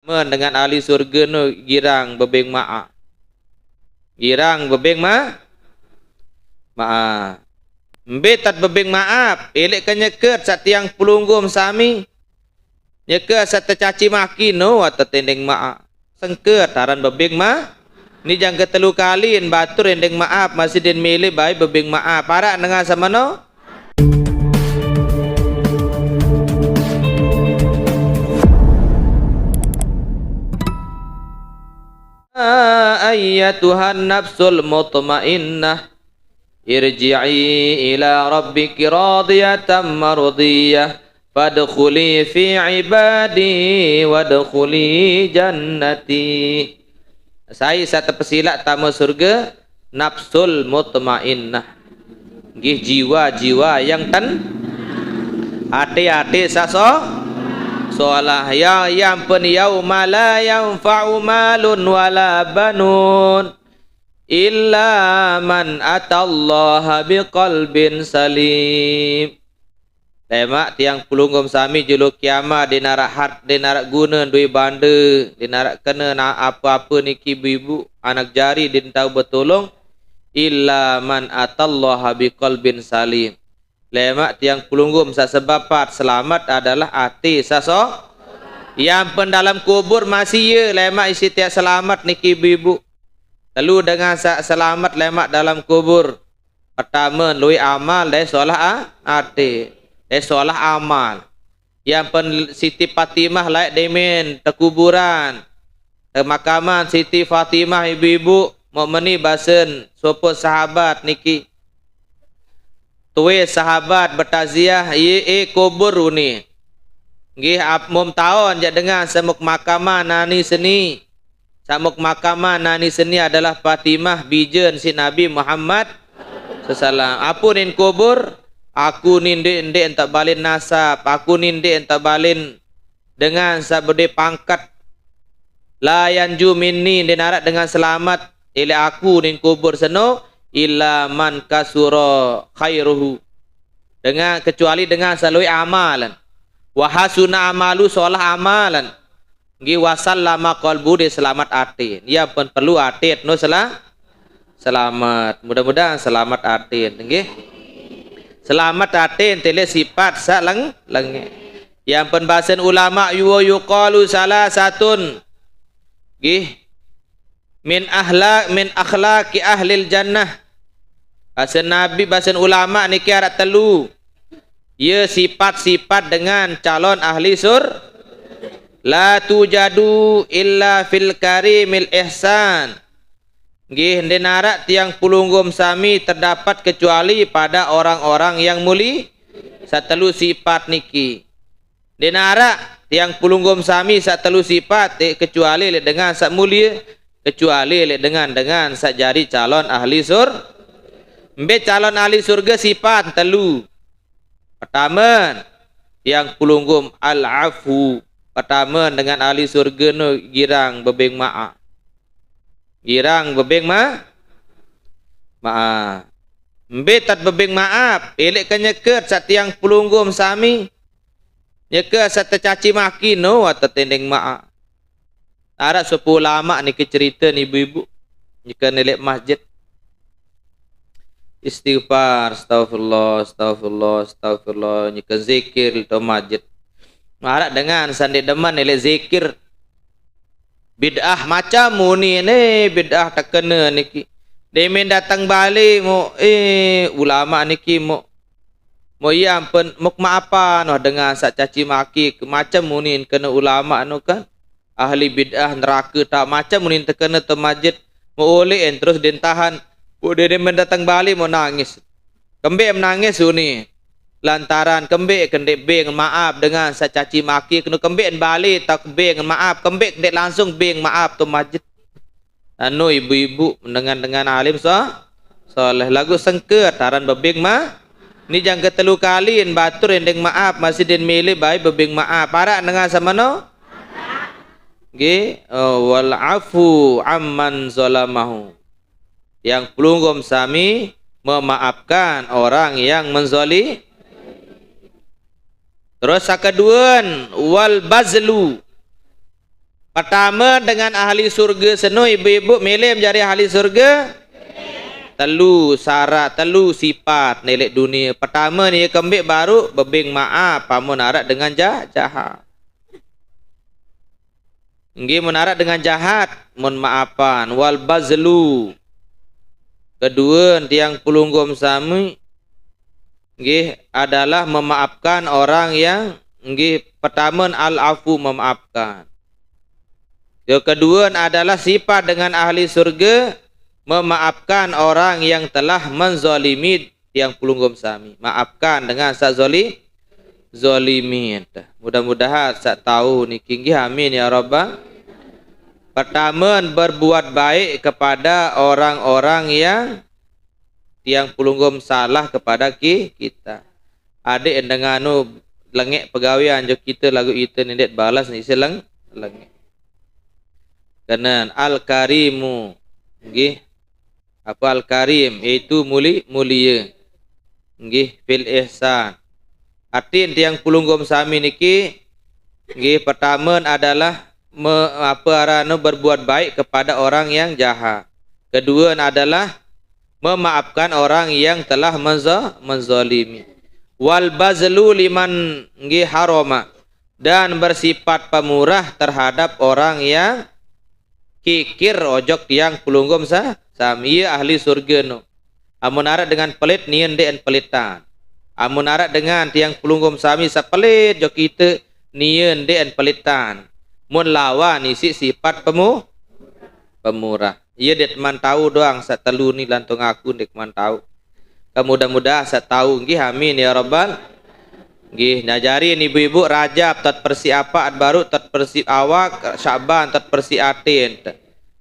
dengan ahli surga no girang bebeng maaf. Girang bebeng maaf. Betat bebeng maaf. Elek kan nyeket sat tiang pelunggum sami. Nyeket sat tercaci maki no atau tendeng maaf. Sengket taran bebeng maaf. Ni jang ketelu kaliin batur endeng maaf masih den milih baik bebeng maaf. Parak dengan sama no. Ayyatuhan nafsul mutmainnah irji'i ila rabbiki radiyatan mardiyah fadkhuli fi ibadi wadkhuli jannati. Saya satu pesilat tamu surga nafsul mutmainnah. Nggih jiwa-jiwa yang hati-hati saso soalah yang pen yauma la yanfa'u malun wala banun illa man atallaha biqalbin salim. Tema tiang pelunggum sami juluk kiamat di narak guna duit banda di narak kena apa-apa niki ibu anak jari din tahu betulung illa man atallaha biqalbin salim. Lemak tiang pelunggum sasebapat selamat adalah hati saso yang pen dalam kubur masih ye lemak isi tiak selamat niki ibu. Lalu dengan selamat lemak dalam kubur pertama lui amal dari solah hati dari solah amal yang pen Siti Fatimah layak demen terkuburan makaman Siti Fatimah ibu-ibu mau meni basen sopo sahabat niki tuwe sahabat bertaziah kubur ni nggih mum taon ja dengan semuk makaman nani seni. Samuk makaman nani seni adalah Fatimah bijen si Nabi Muhammad sallallahu. Apunin kubur aku ninde entak balin nasab, aku ninde entak balin dengan sabde pangkat layan ju minni dinarat dengan selamat ila aku nin kubur seno illa man kasura khairuhu dengan kecuali dengan salui amalan wa hasuna amalu solah amalan nggih wasallama qalbu de selamat atin ya pun perlu atin no selamat mudah-mudahan selamat atin nggih selamat atin tele sifat saleng lenge yang pun bahasan ulama yuqalu salah satun nggih min akhlaqi ahlil jannah. Bahasan Nabi, bahasan ulama niki arat telu. Ya sifat-sifat dengan calon ahli la tujadu illa fil karimil ihsan. Nggih denarak tiang pelunggum sami terdapat kecuali pada orang-orang yang muli. Satelu sifat niki. Denarak tiang pelunggum sami satelu sifat kecuali dengan sak mulia kecuali dengan sajari calon ahli Mbe calon ahli surga sifat telu. Pertama yang pelunggum al-afu. Pertama dengan ahli surga no girang bebeng maaf. Girang bebeng maaf. Mbe tat bebeng maaf. Elek kan nyeket sat yang pelunggum sami. Nyeket sat tercaci maki no atau tendeng maaf. Arak sepuh lama ni cerita ni ibu-ibu. Nyeket nelek masjid. Istighfar, astagfirullah, nyeket zikir itu masjid. Arak dengan sandi deman nelek zikir. Bid'ah macam ni bid'ah tak kena niki. Demen datang balik mo ulama niki mo yang pen muk apa noh dengan sak caci maki macam munin kena ulama no kan ahli bid'ah neraka tak macam munin terkena tu masjid mo oleh terus ditahan dia mendatang balik mau nangis kembek menangis ni lantaran kembek kendek beng maaf dengan sak caci maki kena kembek balik tak beng maaf kembek kendek langsung beng maaf tu masjid anu ibu-ibu dengan alim soleh lagu sengket taran bebeng ni jang ketelu kaliin batur endeng maaf masih den milih baik bebeng maaf parak dengan sama no nggih wal afu amman zalamahu yang pelunggum sami memaafkan orang yang menzoli. Terus kedua wal bazlu Pertama dengan ahli surga seno ibu-ibu milih menjadi ahli surga. Telu syarat, telu sifat nelek dunia. Pertama ni kembik baru bebing maaf pamun arat dengan jahat. Nggih mun arat dengan jahat mun maafan wal bazlu. Kedua tiang pelunggum sami nggih adalah memaafkan orang yang nggih pertama al-afu memaafkan. Yang kedua adalah sifat dengan ahli surga memaafkan orang yang telah menzalimi tiang pelunggum sami. Maafkan dengan sak zalimin. Mudah-mudahan sak tahu niki nggih amin ya rabbal. Pertama berbuat baik kepada orang-orang yang tiang pelunggum salah kepada kita. Adik dengan lengek pegawaian jo kita lagu itu nendet balas ni seleng lengek. Kanan al-karimu nggih apa al-karim iaitu mulia nggih fil ihsan. Artin tiang pelunggum sami niki nggih pertama adalah berbuat baik kepada orang yang jahat. Kedua adalah memaafkan orang yang telah menzalimi. Wal bazlu liman nggih harama dan bersifat pemurah terhadap orang yang kikir ojok tiang pelunggum sami ahli surga no. Amun arat dengan pelit nien den pelitan. Amun arat dengan tiang pelunggum sami sapelit jok kita nien den pelitan. Mun lawan isi sifat pemurah. Ia det man tahu doang sak telu ni lantung aku dek man tahu. Mudah-mudahan sak tahu nggih amin ya rabbal. Nggih ngajarin ibu-ibu Rajab tat persiapan baru tat persi awak Syaban tat persi atin.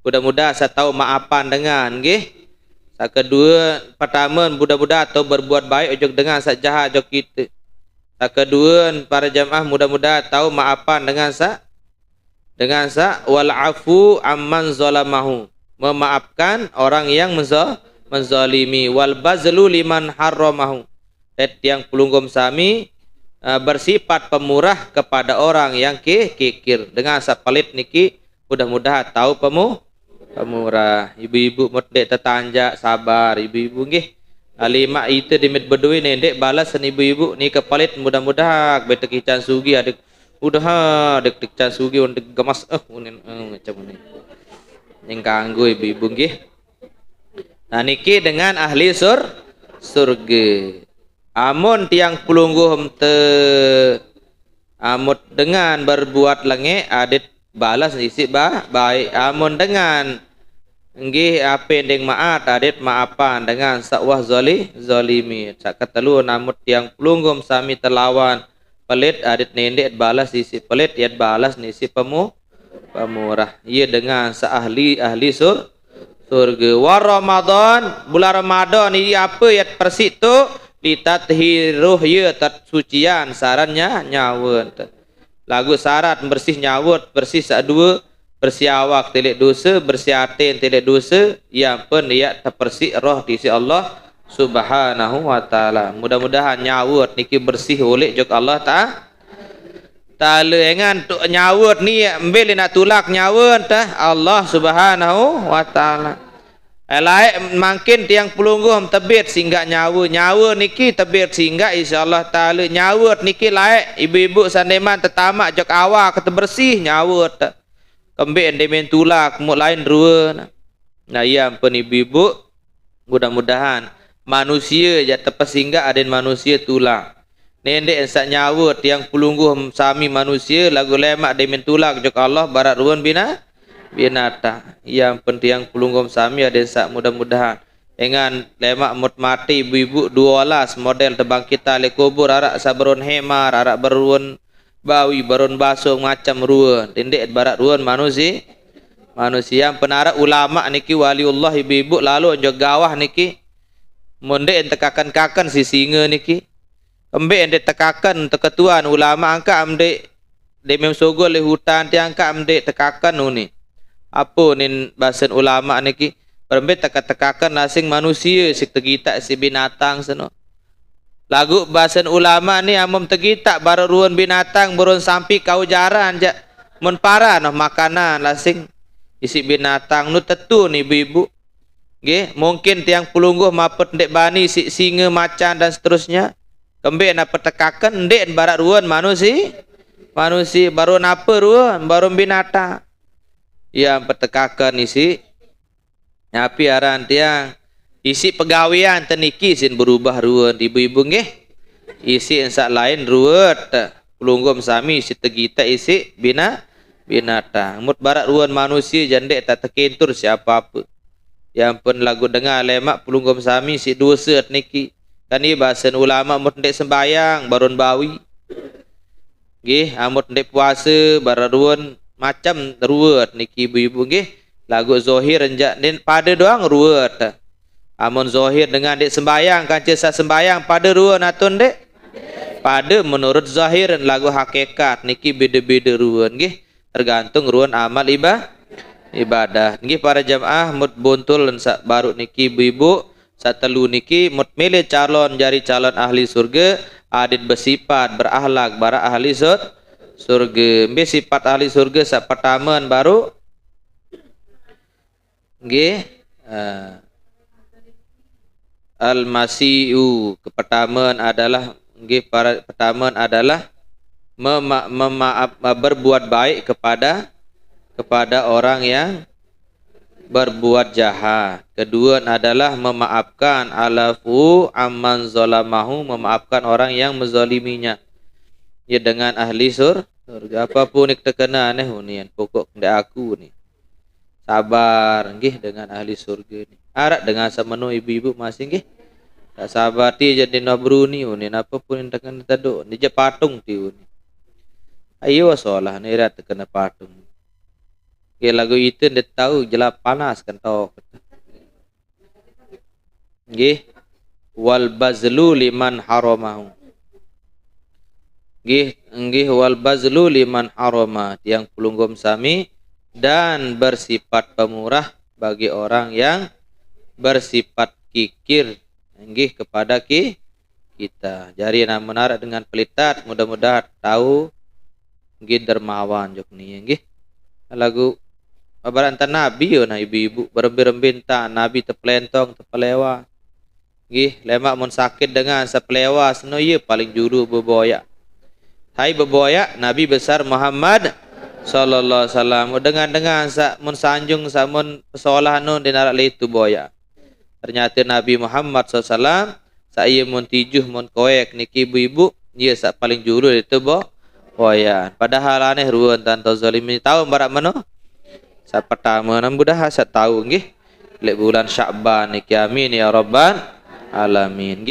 Mudah-mudahan sak tahu maafan dengan nggih. Sak kedua pertama mudah-mudahan atau berbuat baik ojok dengan sak jahat ojok kita. Sak kedua para jamaah mudah-mudahan tahu maafan dengan sak wal afu amman zalamahu memaafkan orang yang menzalimi wal bazlu liman harramahu yang pelunggum sami bersifat pemurah kepada orang yang kikir dengan sapalit niki mudah-mudahan tahu pemurah. Ibu-ibu merdek tetanja sabar ibu-ibu nggih lima itu dimit berdui nendek balas ibu-ibu ni kepalit mudah-mudahan betekican sugi adik udah dek can sugi on gemas macam ni yang kanggo ibu-ibu nggih. Nah niki dengan ahli surga. Amun tiang pelunggum amut dengan berbuat lenge adit balas isi baik. Amun dengan nggih apa deng maat adit maafan dengan sakwah zalimi. Sak ketelu namut tiang pelunggum sami terlawan pelit adit nendek balas isi pelit yat balas nisi pemurah. Ia dengan seahli surga. Wa Ramadan bulan Ramadan ini apa yat persik tu ditathiruh ya tersucian sarannya nyawut. Lagu syarat bersih nyawut bersih sadua bersih awak tidak dosa bersih atin tidak dosa yang pun dia terpersik roh di sisi Allah Subhanahu wa taala. Mudah-mudahan nyawut niki bersih oleh jok Allah taala engan tu nyawut ni ambil nak tulak nyawut Allah Subhanahu wa taala. Laik makin tiang pelunggum tebit sehingga nyawa niki tebit sehingga insyaallah taala nyawut niki laik ibu-ibu sandeman tetamak jok awak kata bersih nyawut kembik demen tulak muk lain rua. Nah iya pun ibu-ibu mudah-mudahan manusia ja terpesingga aden manusia tulak. Nendek sak nyawut tiang pelungguh sami manusia lagu lemak demen tulak jok Allah barat ruan binatang. Yang penting pelunggum sami aden sak mudah-mudahan dengan lemak mut mati ibu-ibu 12 model terbangkit tali kubur arak sabrun hemar arak berun bawi berun basuh macam ruan. Nendek barat ruan manusia yang penara ulama niki waliullah ibu-ibu lalu jok gawah niki mondek tekakan si singa niki embek ende tekakan ketuan ulama angka amdek demem sogol le hutan ti angka amdek tekakan ni apa nin bahasan ulama niki embek tekakan lasing manusia si tegita si binatang seno lagu bahasan ulama ni amom tegita baru ruan binatang burun sampai kau jaran ja mun para noh makanan lasing isi binatang nu tetu ni ibu-ibu. Nggih, mungkin tiang pelungguh mapet ndek bani si singa macan dan seterusnya. Kembek na petekakan ndek barat ruan manusia baru napa ruan baru binatang. Yang petekakan isi nyapi aran tiang isi pegawaian teniki sin berubah ruan ibu-ibu nggih. Isi ensak lain ruwet pelungguh sami isi tegita isi binatang. Mut barat ruan manusia jandek tak terkentur siapa apa. Yang pun lagu dengar lemak pelunggum sami si dosa niki. Kan ni bahasa ulama mut ndek sembayang baron bawi. Nggih, amut ndek puasa bararuan macam ruwet niki ibu-ibu nggih. Lagu zahir enjak nen pada doang ruwet. Amun zahir dengan ndek sembayang kanca sa sembayang pada ruwet atun ndek pada menurut zahir lagu hakikat niki beda-beda ruwet nggih. Tergantung ruwet amal ibadah. Nggih para jamaah mut bontul sak baru niki ibu-ibu satelu niki mut milih calon jari calon ahli surga adit bersifat berakhlak bara ahli surga. Mbe sifat ahli surga sak pertama baru nggih al-masiu pertama adalah nggih para pertama adalah berbuat baik kepada orang yang berbuat jahat. Kedua adalah memaafkan alafu amman zalamahu, memaafkan orang yang menzaliminya. Ya dengan ahli surga. Apapun yang terkena aneh ni pokok ndak aku ni. Sabar nggih dengan ahli surga ni. Arak dengan semenu ibu-ibu masih nggih. Tak sabar ti jadi nabru ni apapun yang terkena taduk ni je patung ti ni. Ayo solah ni rat terkena patung. Ke lagu itu dia tahu jelap panas kan tahu. Nggih wal bazlu liman haramahu. Nggih wal bazlu liman harama yang pelunggum sami dan bersifat pemurah bagi orang yang bersifat kikir nggih kepada kita. Jari nak menarik dengan pelitat mudah-mudahan tahu nggih dermawan jok ni nggih. Lagu Babaran Nabi yo na ibu-ibu berembin-rembin ta Nabi terpelentong terpelewa. Nggih, lemak mun sakit dengan sepelewa seno ye paling juru beboyak. Hai beboyak Nabi besar Muhammad sallallahu alaihi wasallam dengan sak mun sanjung samun pesolah nu dinarak leitu boyak. Ternyata Nabi Muhammad sallallahu alaihi wasallam saya mun tijuh mun koek niki ibu-ibu ye sak paling juru itu boyak. Padahal aneh ruan tanto zalimi tahu barak mano? Sa pertama nan mudah sa tahu nggih lek bulan Sya'ban niki amin ya rabbal alamin.